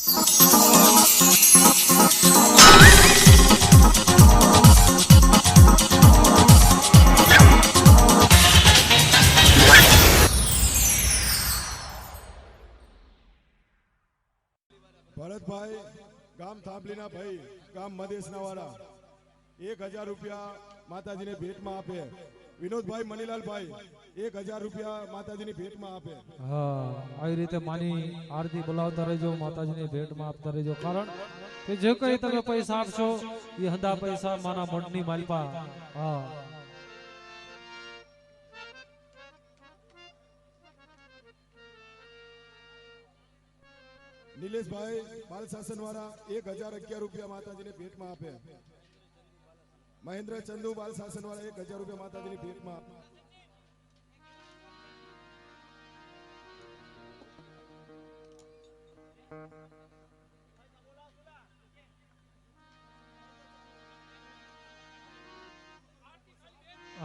ભરતભાઈ ગામ થાંભલીના ભાઈ ગામ મદેશના વાળા 1000 રૂપિયા માતાજીને ભેટમાં આપે. વિનોદભાઈ મનીલાલભાઈ 1000 રૂપિયા માતાજીની ભેટમાં આપે. હા, આવી રીતે માની આરતી બોલાવતા રહેજો, માતાજીની ભેટમાં આપતા રહેજો. કારણ કે જે કઈ તમે પૈસા આપશો એ હંધા પૈસા માના મઢની માલપા. હા, નિલેશભાઈ બાલ શાસન વાળા 1011 રૂપિયા માતાજીને ભેટમાં આપે. મહેન્દ્ર ચંદુ બાલ શાસન વાળા 1000 રૂપિયા માતાજીની ભેટમાં આપે.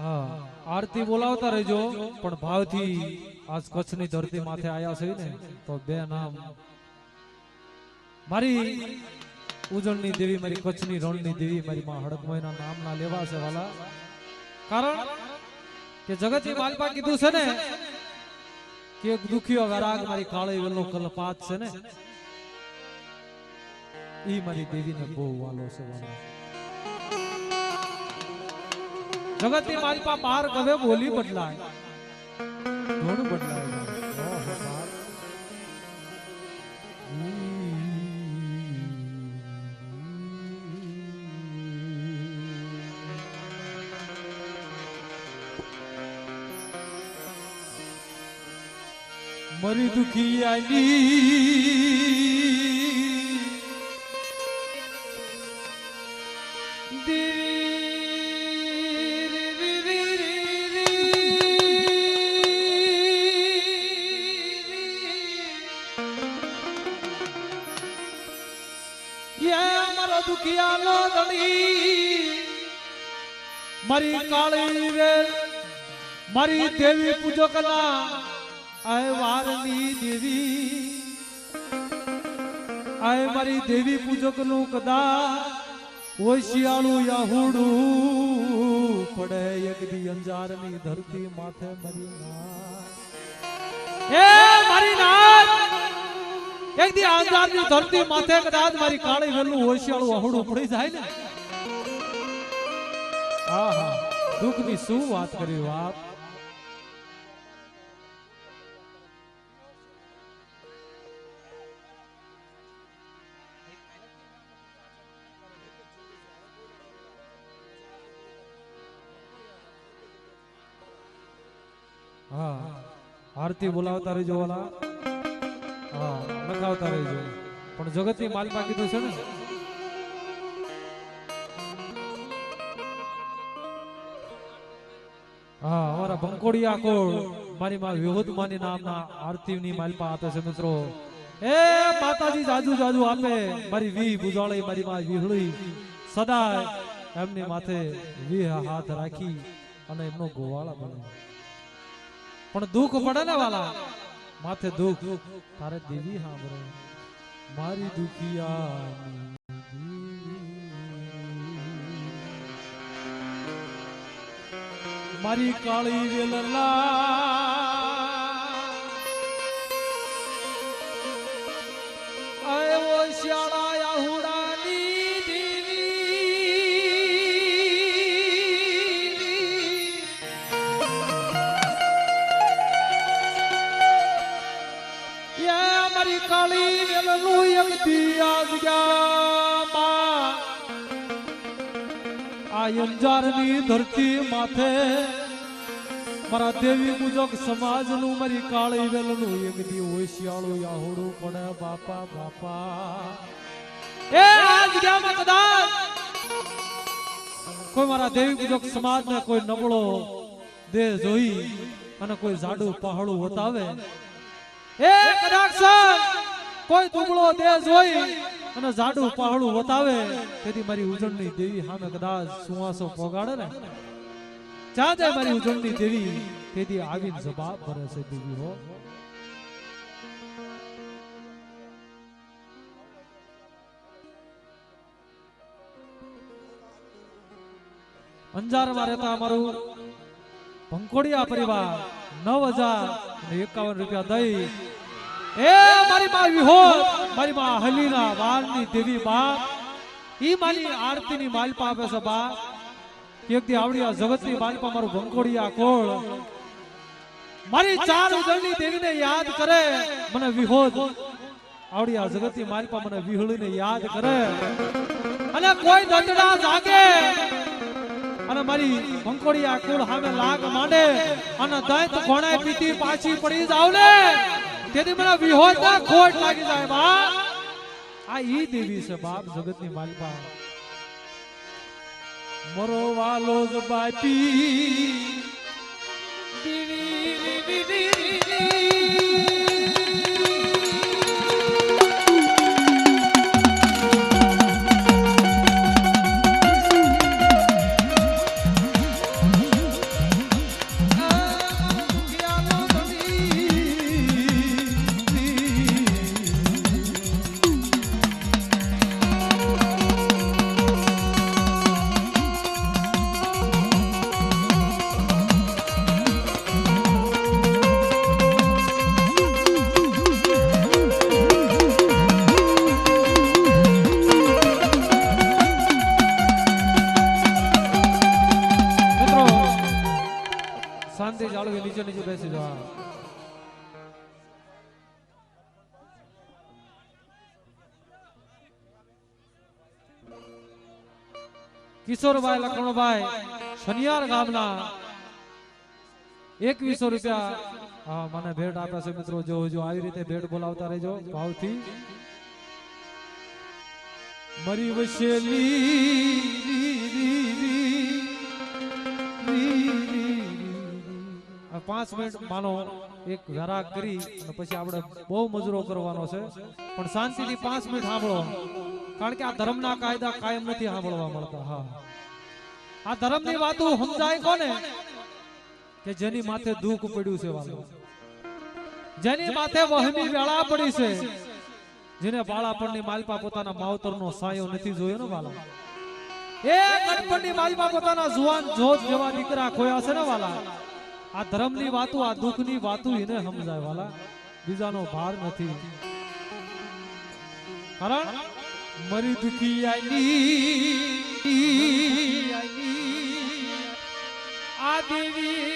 હા, આરતી બોલાવતા રહેજો, પણ ભાવથી આજ કચ્છની ધરતી માથે આયા છે ને તો બે નામ મારી ઉજળની દેવી, મારી કચ્છની રણની દેવી, મારી માં હડકમોયના નામના લેવા છે વાલા. કારણ કે જગતની માલપા કીધું છે ને કે એક દુખિયો વરાગ મારી કાળી વેલનો કલપાત છે ને ઈ મારી દેવીને બહુ વાલો છે વાલા. જગતની માલપા બાર કવે બોલી બદલાય, ઘણું બદલાય. મરી દુખિયાની દુખિયાનો ધણી મારી કાળી વેલ, મારી દેવી પૂજકના આય વારની દેવી, આય મારી દેવી પૂજકનું કદાચ હોશિયાળું યાહુડું પડે એક દી અંજારની ધરતી માથે મારી નાથ, એ મારી નાથ એક દી અંજારની ધરતી માથે કદાચ મારી કાળી વેલનું હોશિયાળું યાહુડું પડી જાય ને, આહા દુઃખની શું વાત કરી વાત. હા, આરતી બોલાવતા રહેજો વાલા. હા, લખાવતા રહેજો. પણ જગતની માલમાં કીધું છે ને હા, અમારા બંકોડિયા કોળ મારી માં વિહોદમાની નામના આરતીની માલપા આપે છે મિત્રો. એ માતાજી જાજુ જાજુ આપે, મારી વી બુજાળી, મારી માં વિહળી સદાય એમની માથે વી હાથ રાખી અને એમનો ગોવાળા બને. પણ દુઃખ પડે ને વાલા, માથે દુઃખ તારે દેવી સાંભળે. મારી દુખિયાની મારી કાળી વેલલા આયો શ્યાળા યાહુડાની દેવી, યા મારી કાળી વેલનું એક દી આજ ગયા આ અંજારની ધરતી માથે મારા દેવી પૂજક સમાજનું મારી કાળી વેલનું એક દી હોશિયાળું યાહુડું પડે બાપા બાપા. એ આજ ગામમાં કદાચ કોઈ મારા દેવી પૂજક સમાજને કોઈ નબળો દેહ જોઈ અને કોઈ જાડું પહાડું વતાવે, એ કદાચ કોઈ દુબળો દેહ જોઈ અને જાડું પહાડું વતાવે, તેથી મારી ઉજળની દેવી સામે કદાચ સુવાસો પોગાડે ને, જ્યાં જાય મારી ઉજળની દેવી તેથી આવીને જવાબ ભરે છે દેવી હો. અંજારમાં રહેતા અમારું ભંકોડિયા પરિવાર 9,051 રૂપિયા દઈ એ મારી માં વિહોર મારી માં હલીના વાલની દેવી બાપ ઈ મારી આરતીની માલપા આપે છે બાપ એક દી આવડિયા જગતની માલપા મારું ભંકોડિયા કોળ મારી 4 ઉજળની દેવીને યાદ કરે મને વિહોદ આવડિયા જગતની માલપા મને વિહળીને યાદ કરે અને કોઈ દંડડા જાગે અને મારી ભંકોડિયા કુળ સામે લાગ માંડે અને દંત ઘોડાય પીતી પાછી પડી જાવ ને તેથી મને વિહોદ ના ખોટ લાગી જાય બાપ આ ઈ દેવી છે બાપ જગતની માલપા મરો વાલો જ બાપી શાંતિ જાળવી નીચે નીચે બેસી જાઓ કિશોરભાઈ લખણભાઈ શનિયાર ગામના 2100 રૂપિયા હા મને ભેટ આપ્યા છે મિત્રો જો આવી રીતે ભેટ બોલાવતા રહેજો ભાવથી મરી વસેલી 5 મિનિટ માનો એક વરાગ કરી અને પછી આપણે બહુ મજૂરો કરવાનો છે પણ શાંતિથી 5 મિનિટ સાંભળો કારણ કે આ ધર્મના કાયદા કાયમ નથી સાંભળવા મળતા હા આ ધર્મની વાતો સમજાય કોને કે જેની માથે દુઃખ પડ્યું છે વાલો જેની માથે વહમી વેળા પડી છે જેને બાળાપણની માલપા પોતાના માવતરનો સાયો નથી જોયો ને વાલા એ ગણપણની માલપા પોતાના જુવાન જોત જેવા દીકરા ખોયા છે ને વાલા આ ધર્મની વાતો આ દુઃખની વાતો એને સમજાય વાલા બીજાનો ભાર નથી કારણ મરી દુખી આઈ આ દેવી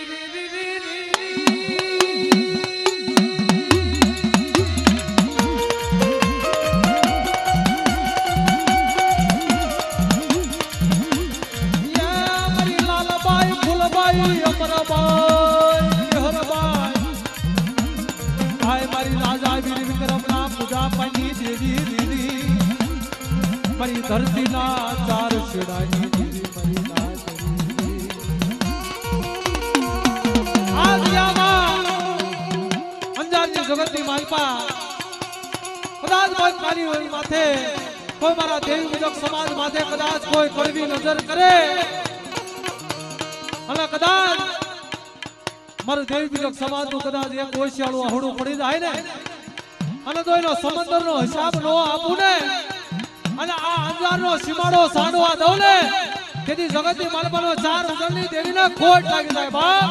મારી ધરતી ના 4 છેડાની દીદી મારી નાચરી આ દુનિયામાં અંજારની જગતની માલપા કદાચ કોઈ મારી હોય માથે કોઈ મારા દેવી પૂજક સમાજ માથે કદાચ કોઈ કડવી નજર કરે અને કદાચ મારું દેવી પૂજક સમાજનું કદાચ એક ઓશિયાળું આહડું પડી જાય ને અને તો એનો સમંદરનો હિસાબ નો આપું ને અને આ અંજારનો સીમાડો સાંડવા દઉં ને તેથી જગતની માલપાનો 4 ઉજળની દેવીને ખોટ લાગી જાય બાપ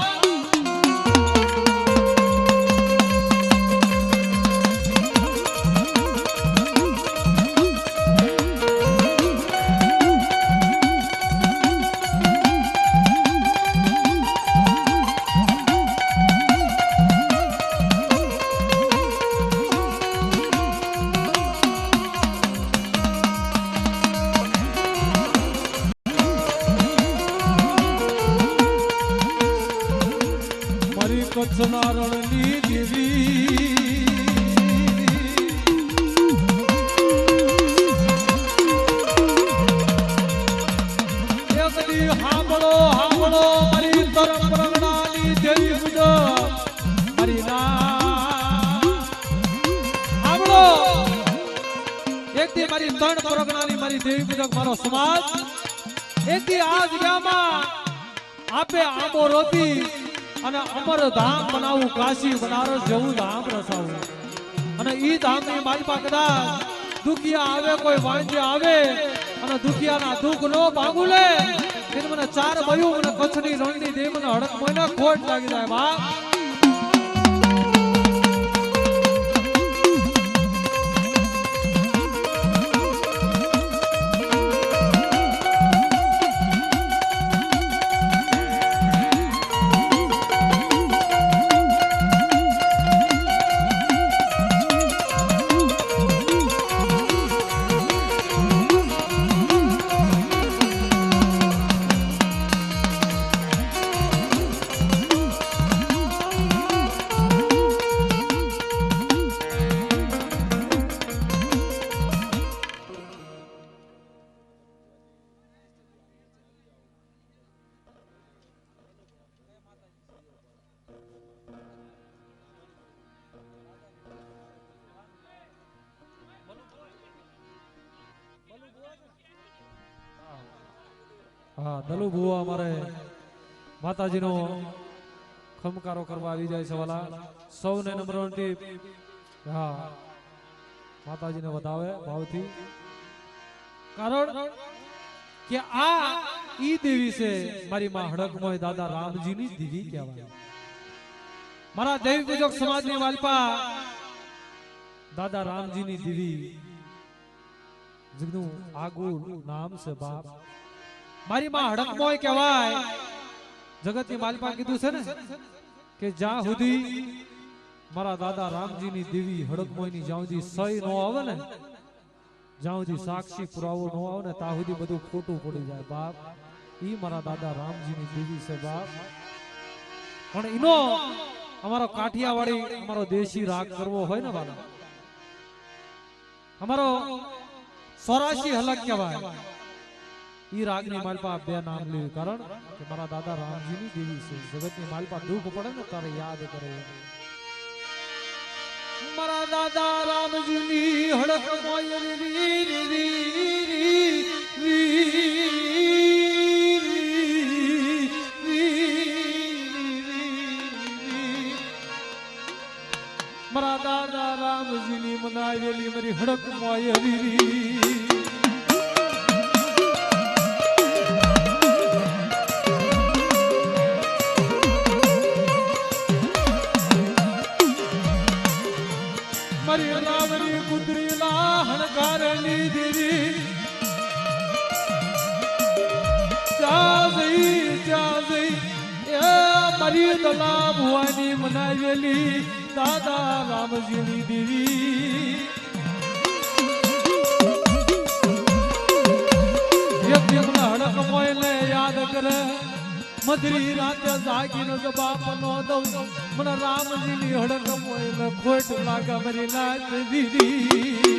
કચ્છના રણની દેવી એકદી હાંભળો હાંભળો મારી તરફ પ્રગણાની દેવી મુજબ મારી ના હાંભળો એકદી મારી ત્રણ પ્રગણાની મારી દેવી મુજબ મારો સમાજ એકદી આ જગ્યામાં આપે આંબો રોપી અને અમર ધામ બનાવું કાશી બનારસ જવું ધામ રસાવું અને ઈ ધામની માલપા કદાચ દુખિયા આવે કોઈ વાંજે આવે અને દુખિયાના દુઃખ નો ભાગું લે અને મને ચાર ભયું મને કચ્છની રણની દે મને હડક મોયના ખોટ લાગી જાય બાપ. હા દલુ ભુવા અમારે માતાજીનો ખમકારો કરવા આવી જાય છે વાલા સૌને નમ્ર વિનંતી. હા માતાજીને વધાવે ભાવથી, કારણ કે આ ઈ દેવી છે મારી માં હડકમોય દાદા રામજીની દેવી કહેવાય. મારા દેવી પૂજક સમાજની વાલપા દાદા રામજીની દેવી જેનું આગું નામ છે બાપ. મારી માં હડકમોય કહેવાય. જગતની માલપા કીધું છે ને કે જ્યાં સુધી મારા દાદા રામજીની દેવી હડકમોયની જ્યાં સુધી સહી ન આવે ને, જ્યાં સુધી સાક્ષી પુરાવો ન આવે ને ત્યાં સુધી બધું ખોટું પડી જાય બાપ. ઈ મારા દાદા રામજીની દેવી છે બાપ. પણ એનો અમારો કાઠિયાવાડી અમારો દેશી રાગ કરવો હોય ને બાલા, અમારો સોરાશી હલક કહેવાય. ઈ રાગની માલપા બે નામ લેવું, કારણ કે મારા દાદા રામજીની દેવી છે. જગતની માલપા દુઃખ પડે ને તારે યાદ કરે મારા દાદા રામજીની હડક મોય મારા દાદા રામજીની મનાવેલી મારી હડક મોય મારી રામની પુત્રી લાહણકારની દેવી મારી દલા ભુવાની મનાવેલી દાદા રામજીની દેવી. હડક મોયને યાદ કરે મધરી રાતે જાગીને જવાબ નો દઉં મને રામજીની હડક મોયને ખોટ લાગે મારી નાચ દીદી.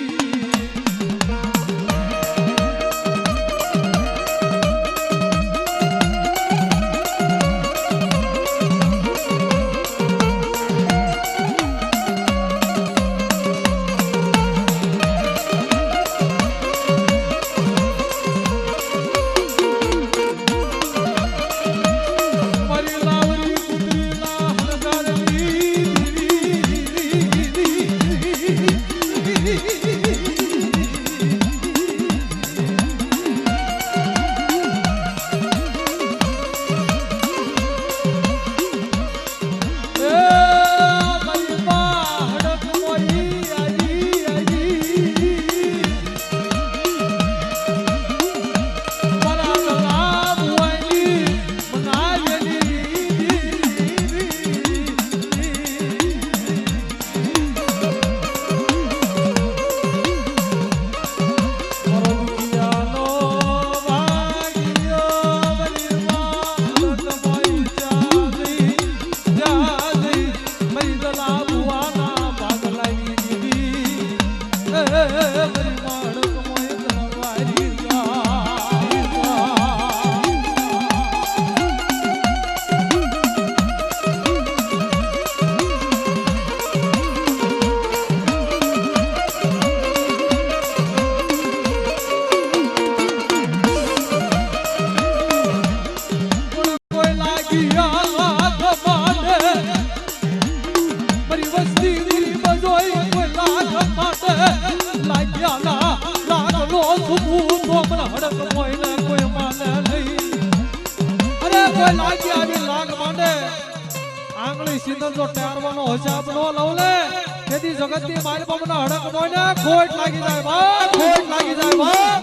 કોઈ લાગી આવી લાગ માંડે આંગળી સિંદર જો ટારવાનો હિસાબ નો લવ લે તેથી જગતની માલપા મને હડક મોને ખોટ લાગી જાય બા ખોટ લાગી જાય બા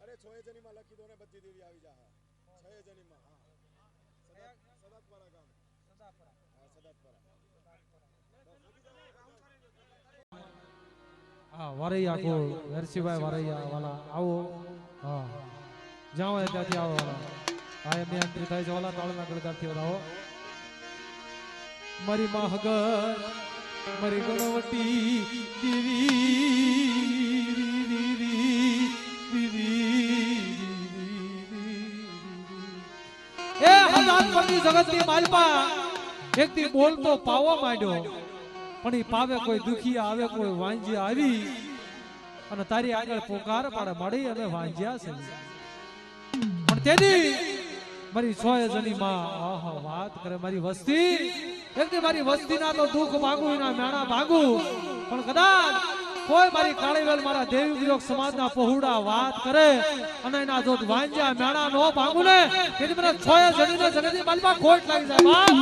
અરે 6 જણીમાં લખી દો ને બધી દેવી આવી જા 6 જણીમાં હા સદાપરા ગામ સદાપરા હા વરૈયા કો નરસિંહભાઈ વરૈયા વાલા આવો હા જાઓ ત્યાંથી આવો વાલા હા એમની એન્ટ્રી થાય છે વાલા તાળના ગળગાથી વધાવો મારી માં હગર મારી ગણવટી એ હજાર પરની જગતની માલપા એકથી બોલતો પાવો માંડ્યો પણ ઈ પાવે કોઈ દુખિયા આવે કોઈ વાંજિયા આવી અને તારી આગળ પોકાર પાડે મળી અમે વાંજ્યા છે પણ તેથી મારી 6 જણી માં આહા વાત કરે મારી વસ્તી એકથી મારી વસ્તીના તો દુઃખ ભાગું એના મેણા ભાગું પણ કદાચ કોઈ મારી કાળીવેલ મારા દેવી વિરોગ સમાજના પહોળા વાત કરે અને એના જો વાંજ્યા મેણા નો ભાગું ને તેથી મને 6 જણીને જગતની માલપા ખોટ લાગી જાય બાપ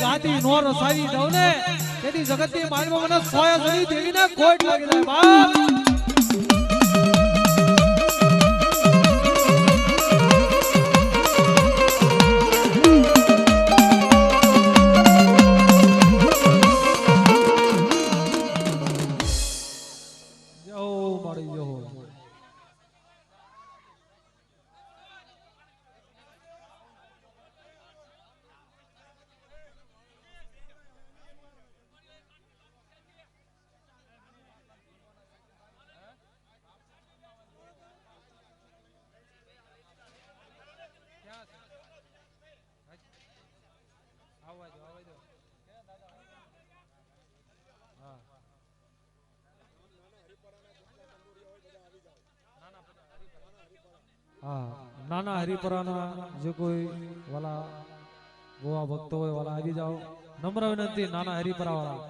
ગાદી નો રસાવી દઉં ને તેથી જગતની માલમાં મને 100 જણી દેવીને ખોટ લાગી જાય બાપ હા નાના હરિપરાના જે કોઈ વાલા ગોવા ભક્તો હોય વાલા આવી જાઓ. નમ્ર વિનંતી નાના હરિપરા વાળા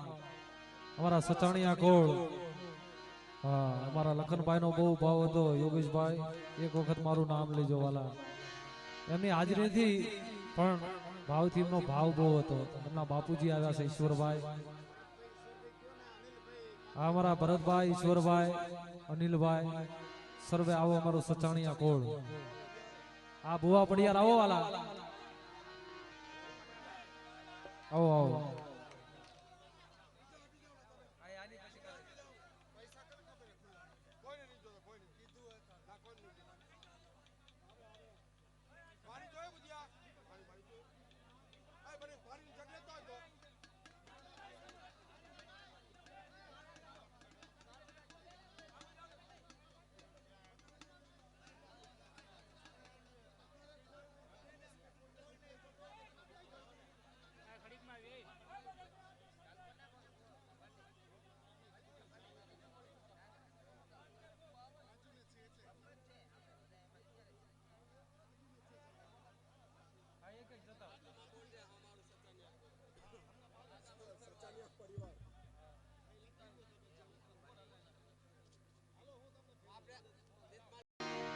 અમારા સચાણિયા કોળ. હા અમારા લખનભાઈ નો બહુ ભાવ હતો. યોગેશભાઈ એક વખત મારું નામ લેજો વાલા. એમની હાજરીથી પણ ભાવથી એમનો ભાવ બહુ હતો. એમના બાપુજી આવ્યા છે ઈશ્વરભાઈ. આ અમારા ભરતભાઈ, ઈશ્વરભાઈ, અનિલભાઈ સર્વે આવો અમારું સચાણિયા કોળ. આ ભુવા પડિયાર આવો વાલા. આવો આવો.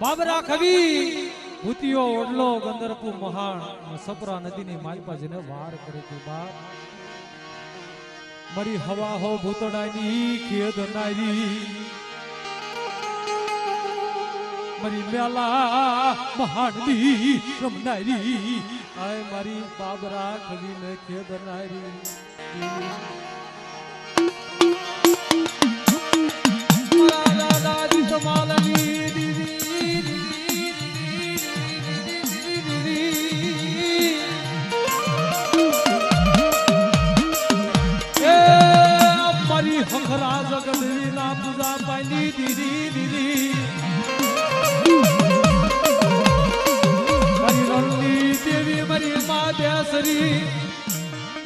બાબરા કવિ ભૂતિયો ઓડલો ગંદરપુ મહાણ સપરા નદીની માલપા જેને વાર કરી હતી બાપ. મારી હવા હો ભૂતડાની ખેદ નારી મારી મેલા મહાણની રમનારી આય મારી બાબરા કવિ ને ખેદ નારી. મારા દાદી તમાલની હખરા જગદની ના પૂજા પાની દીદી દીદી મારી રણની દેવી મારી મા દેસરી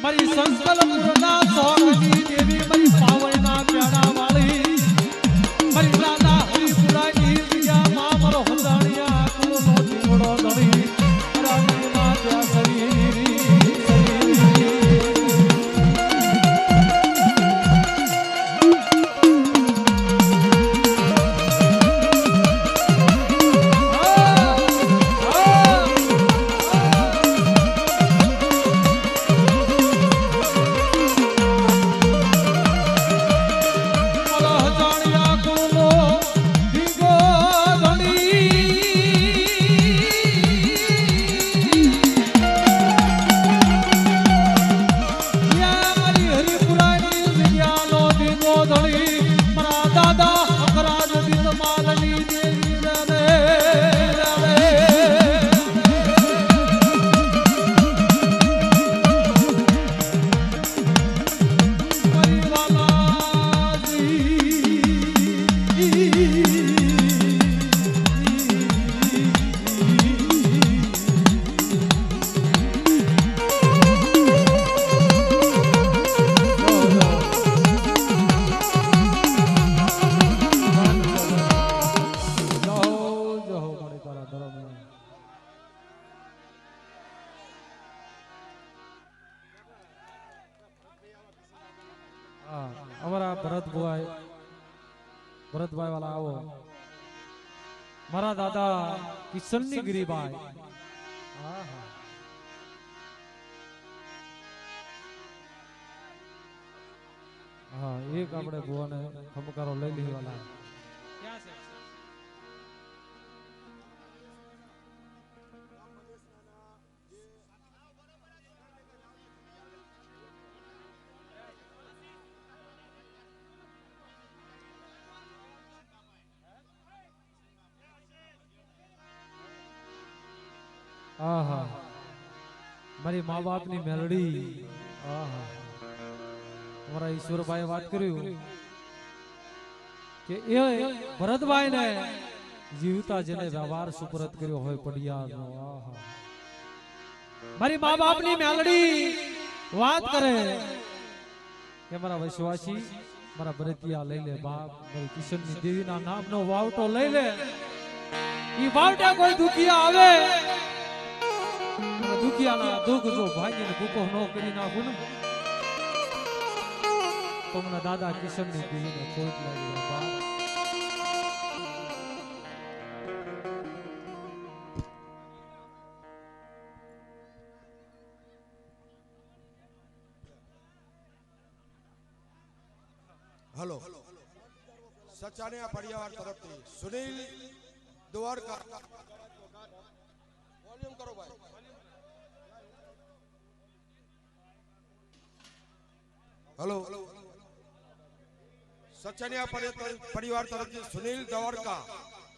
મારી સંકલ્પના સોગની દેવી મારી પાવનના પ્યારા વાળી મારી દાદા હરિપુરાની જગ્યા માં મારો હંદાણિયા કુળનો દીવડો ધણી રાની મા દેસરી. અમારા ભરતભાઈ વાળા આવો. મારા દાદા કિશનની ગિરીભાઈ. હા એક આપણે ભુવાને ખમકારો લઈ લઈ વાલા. આહા મારી મા બાપની મેલડી. આહા અમારા ઈશ્વરભાઈ વાત કર્યું કે એ ભરતભાઈ ને જીવતા જેને વ્યવહાર સુપરત કર્યો હોય પડિયાનો. આહા મારી મા બાપની મેલડી વાત કરે કે મારા વિશ્વાસી મારા ભરતિયા લઈ લે બાપ. મારી કિશનની દેવીના નામનો વાવટો લઈ લે. ઈ વાવટા કોઈ દુખિયા આવે દુખિયાના દુઃખ જો ભાગીને ભૂકો ન કરી નાખું ને તો મને દાદા કિશનની દિલને ખોટ લાગી બાપા. हेलो सचानिया परिवार तरफ थी सुनील द्वारका वॉल्यूम करो भाई. हेलो सचानिया परिवार तरफ थी सुनील द्वारका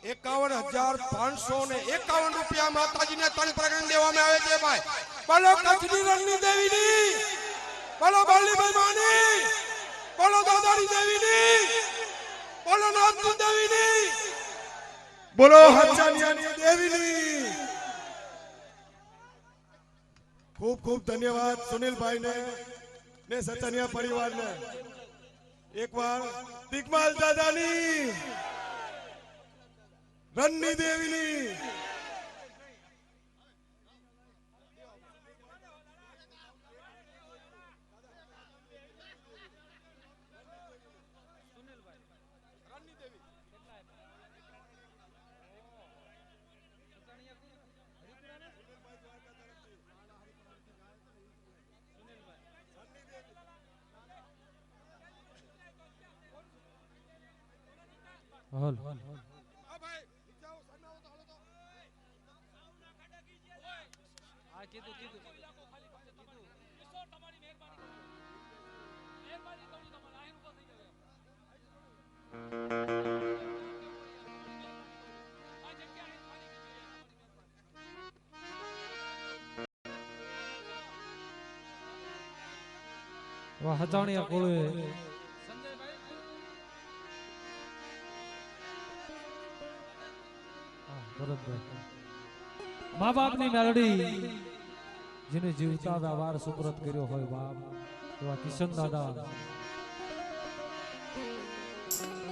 51,551 रुपया माताजी ने तन प्रगण देवा में आवे छे भाई. बोलो कचरी रણની દેવીની, बोलो બાલીભાઈ માની, बोलो दादारी देवीनी, बोलो नाथनी देवीनी, બોલો હચાનિયાની દેવીની. ખૂબ ખૂબ ધન્યવાદ સુનિલભાઈ ને સચાનિયા પરિવારને. એકવાર દિગ્માલ દાદાની, રણની દેવીની. હાલ વાહ હજાણિયા કોળે મા બાપની મેલડી જેને જીવતા વ્યવહાર સુપ્રત કર્યો હોય બાપ એવા કિશન દાદા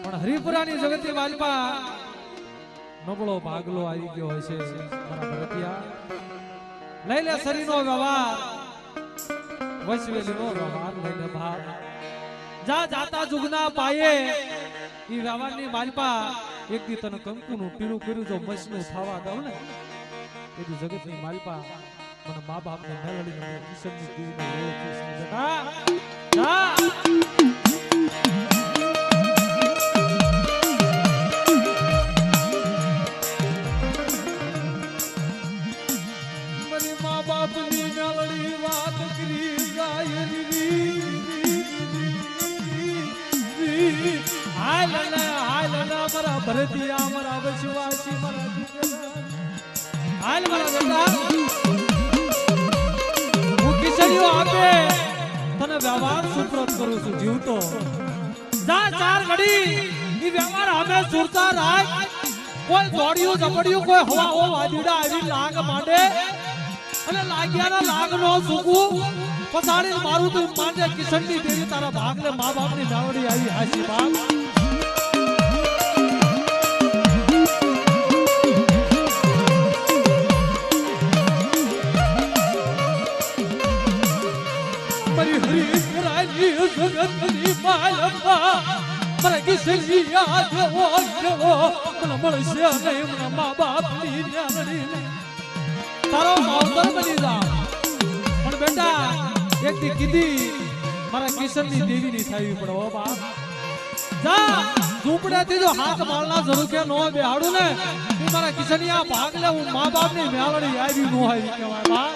પણ હરિપુરાની જગતની માલપા નબળો ભાગલો આવી ગયો હોય છે મારા ભરતિયા. લઈ લે શરીરનો વ્યવહાર, વૈશ્વેલીનો વ્યવહાર લઈને ભાગ જા જાતા જુગના પાયે ઈ વ્યવહારની માલપા એક દી તને કંકુનું પીળું કર્યું જો મસનું થવા દઉં ને એથી જગતની માલપા મને મા બાપ ને મેલડીને મને કિશનની દીવીને ઓળખીશ ને બેટા જા. મારી મા બાપની મેલડી વાત કરી ગાય હાલ મારા ભરતિયા મારા વિશ્વાસી મારા દીકરા હાલ મારા બેટા હું કિશોરીઓ આપે તને વ્યવહાર સુપ્રત કરું છું જીવતો જા ચાર ઘડી ઈ વ્યવહાર અમે સુરતા રાખ. કોઈ દોડ્યું ઝપડ્યું કોઈ હવા ઓ વાદીડા આવી લાગ માંડે અને લાગ્યાના લાગ નો સુકું પસાડી મારું તું માંડે કિશનની દેવી તારા ભાગલે મા બાપની મેલડી આવી હાસી બાપ. જગતની માલપા મારા કિશનજી યાદ ઓળખો મને મળશે નહીં મને મા બાપની મેલડી તારો માવતર બની જા. પણ બેટા એક દી કીધી મારા કિશનની દેવીની થાવી પડે હો બાપ. જા ઝૂંપડેથી જો હાથ માળના ઝરૂકે નો બેહાડું ને તું મારા કિશનિયા ભાગ લે હું મા બાપની મેલડી આવી નો આવી કહેવાય બાપ.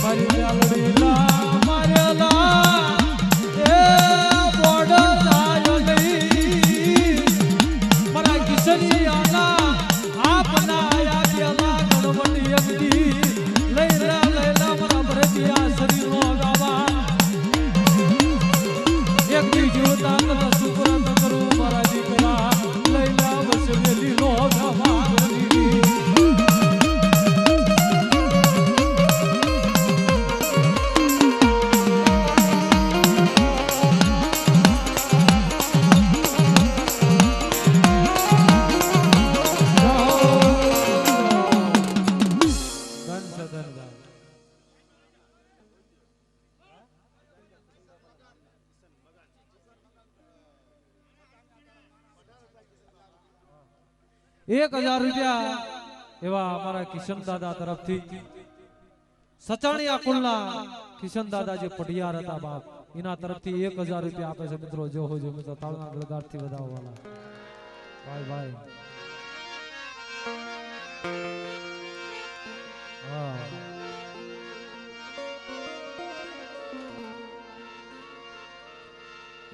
Maria 1000 રૂપિયા એવા અમારા કિશન દાદા તરફથી સચાણિયા કુલના કિશન દાદા જે પઢિયાર હતા બાપ એના તરફથી 1000 રૂપિયા આપે છે મિત્રો. જો હો જો મિત્રો તાળના ગળગાટથી વધાવવાના ભાઈ ભાઈ. હા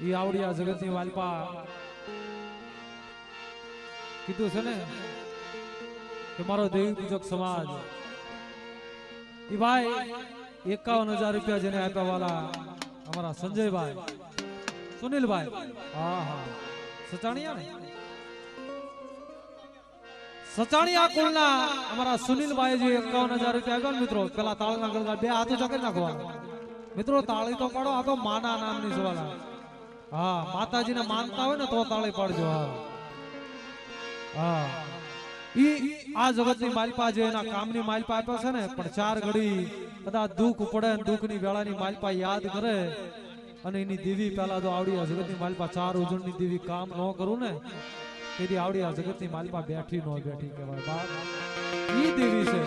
ઈ આવડિયા જગતની વાલપા કીધું છે ને કે મારો દેવી પૂજક સમાજ ઈ ભાઈ 51,000 રૂપિયા જેને આપ્યા વાલા અમારા સંજયભાઈ સુનિલભાઈ. હા હા સચાણિયા ને સચાણિયા કુલના અમારા સુનિલભાઈ જે 51,000 રૂપિયા આપ્યા મિત્રો. પેલા તાળના ગળગા બે હાથો ચકે નાખવા મિત્રો. તાળી તો પાડો. આ તો માના નામની સવાલા. હા માતાજીને માનતા હોય ને તો તાળી પાડજો. હા ઈ આ જગતની માલપા જે એના કામની માલપા આપ્યો છે ને પણ 4 ઘડી કદાચ દુઃખ પડે ને દુઃખની વેળાની માલપા યાદ કરે અને એની દેવી પહેલા તો આવડી આ જગતની માલપા 4 ઉજળની દેવી કામ ન કરું ને તેથી આવડી આ જગતની માલપા બેઠી ન બેઠી કહેવાય બાપ. ઈ દેવી છે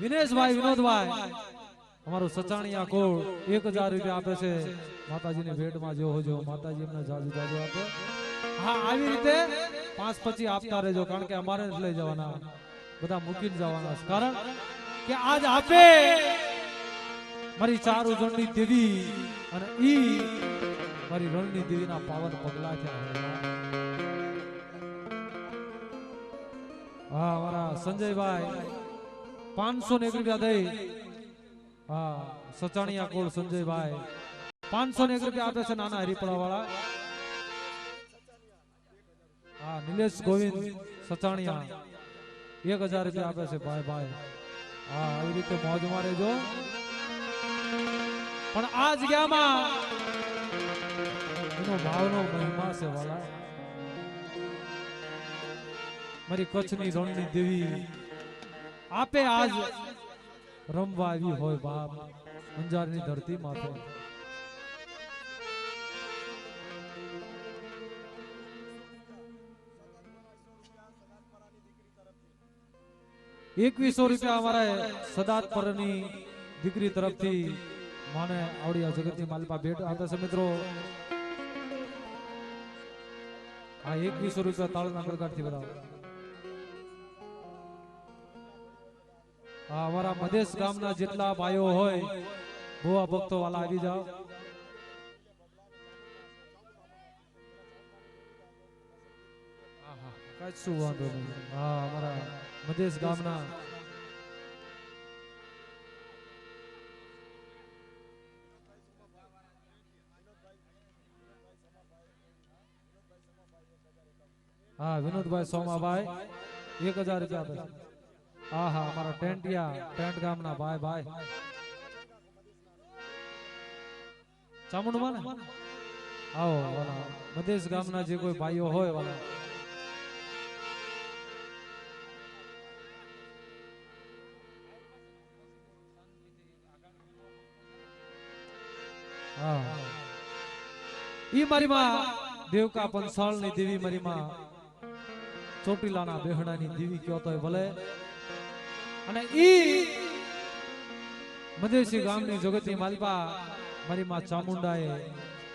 વિનેશભાઈ વિનોદભાઈ અમારું સચાણિયા કોળ 1000 રૂપિયા આપે છે માતાજીની ભેટમાં. જો હોજો માતાજી એમને જાજુ જાજુ આપે. હા આવી રીતે 5-25 આપતા રહેજો કારણ કે અમારે જ લઈ જવાના બધા મૂકીને જવાના કારણ કે આજ આપે મારી 4 ઉજળની દેવી અને ઈ મારી રણની દેવીના પાવન પગલા થયા. હા અમારા સંજયભાઈ 501 રૂપિયા દઈ. હા સચાણિયા કોળ સંજયભાઈ 501 રૂપિયા આપે છે નાના હરિપડા વાળા. હા નિલેશ ગોવિંદ સચાણિયા 1000 રૂપિયા આપે છે ભાઈ ભાઈ. હા આવી રીતે મોજ મારે જો. પણ આ જગ્યામાં એનો ભાવનો મહિમા છે વાલા. મારી કચ્છની રણની દેવી આપે આજ રમવા આવી હોય બાપ અંજારની ધરતી માથે. ₹2100 અમારે સદાતપરની દીકરી તરફથી માને આવડિયા જગતની માલપા ભેટ આપે છે મિત્રો. આ ₹2100 તાળના ગળગાટથી બરાબર. હા અમારા મધેશ ગામના જેટલા ભાઈઓ હોય ભુવા ભક્તો વાલા આવી જાઓ. કઈ શું વાંધો નહીં. હા અમારા મધેશ ગામના હા વિનોદભાઈ સોમાભાઈ 1000 રૂપિયા આપે છે. હા હા અમારા ટેન્ટ ગામના ભાઈ ભાઈ ચામુંડમાં ને આવો વાલા મધેશ ગામના જે કોઈ ભાઈઓ હોય વાલા હા ઈ મારી માં દેવકા પંસાળની દેવી મારી માં ચોટીલાના બેહડાની દેવી કયો તોય ભલે. અને ઈ મધેશી ગામની જગતની માલપા મારી માં ચામુંડાએ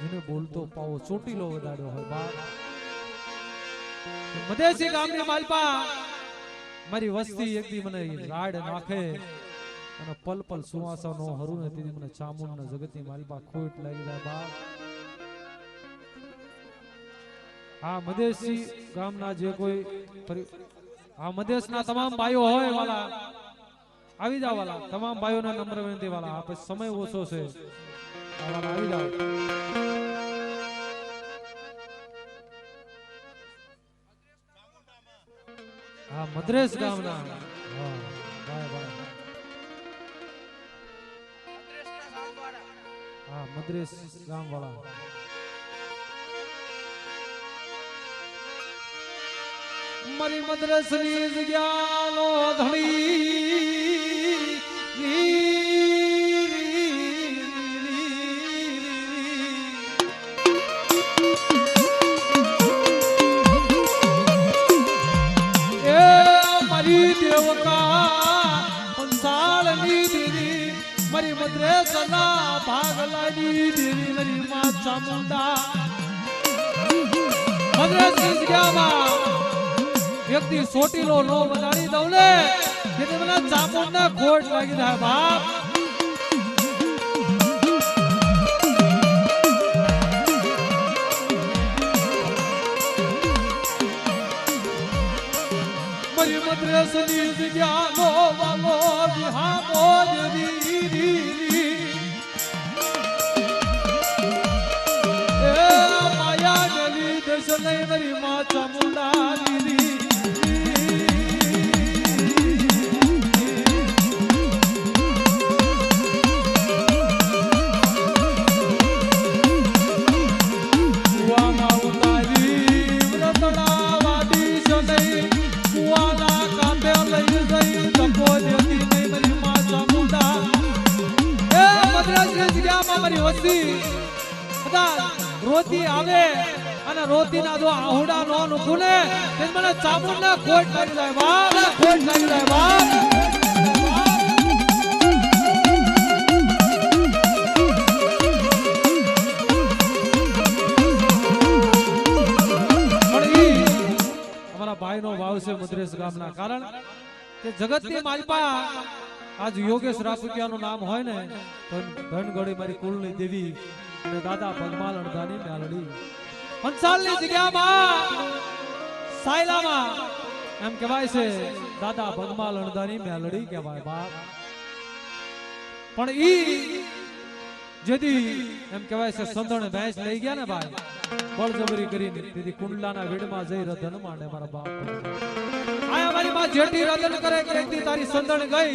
જેને બોલતો પાવો ચોટીલો વધાર્યો હોય બાપ. મધેશી ગામની માલપા મારી વસ્તી એકદી મને રાડ નાખે અને પલ પલ સુવાસા નો હરું ને તેથી મને ચામુંડના જગતની માલપા ખોટ લાગી જાય બાપ. આ મધેશી ગામના જે કોઈ આ મધેશના તમામ ભાઈઓ હોય વાલા આવી જાવ વાલા. તમામ ભાઈઓને નમ્ર વિનંતી વાલા આપણે સમય ઓછો છે વાલા આવી જાવ. હા મદ્રેશ ગામના હા ભાઈ ભાઈ હા મદ્રેશ ગામ વાળા મારી મદ્રેસની જગ્યાનો ધણી સલા ભાગલાની દેવી મારી માં ચામુંડા મદ્રાસની જગ્યામાં વ્યક્તિ સોટીલો નો બનાડી દઉં ને એટલે મને ચામુંડા ખોટ લાગી જાય બાપ મારી મદ્રાસની જગ્યાનો વાલો વિહામો દેવી દર્શન મારી માં ચામુંડા દીદી કુવામાં ઉતારી વ્રતડા વાડી સદઈ કુવાના કાંઠે લઈ જઈ ધક્કો દેતી નહીં મારી માં ચામુંડા એ મદ્રાસની જગ્યામાં મારી વસ્તી બધા રોતી આવે અને રોતી ના જો આહુડા નો નુકુને તે મને ચામુંડા ખોટ લાગી જાય બાપ ખોટ લાગી જાય બાપ અમારા ભાઈ નો ભાવ છે મદ્રેશ ગામના કારણ કે જગતની માલપા આજ યોગેશ રાપુતિયા નું નામ હોય ને તો ધનગઢી મારી કુળની દેવી અને દાદા ભગમાલ અણધાની મેલડી હંસાલની જગ્યામાં સાયલામાં એમ કહેવાય છે દાદા ભગમાલ અણધાની મેલડી કહેવાય બાપ પણ ઈ જેદી એમ કહેવાય છે સંધણ ભેંસ લઈ ગયા ને ભાઈ બળજબરી કરીને તેથી કુંડલાના વેડમાં જઈ રધન માંડે મારા બાપ આયા મારી માં જેટી રધન કરે કે એકદી તારી સંધણ ગઈ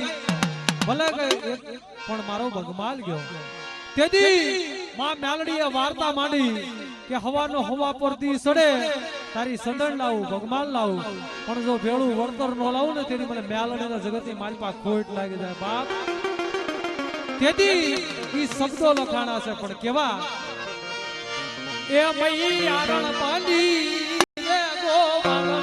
ભલે ગઈ પણ મારો ભગમાલ ગયો તેથી માં મેલડીએ વાર્તા માંડી કે હવાનો હવા પરથી સડે તારી સંદણ લાવું ભગવાન લાવું પણ જો ભેળું વળતર નો લાવું ને તેની મને મેલડીના જગતની માલપા ખોટ લાગી જાય બાપ તેથી ઈ શબ્દો લખાણા છે પણ કેવા એ મૈયા રણ પાંડી એ ગોવાળા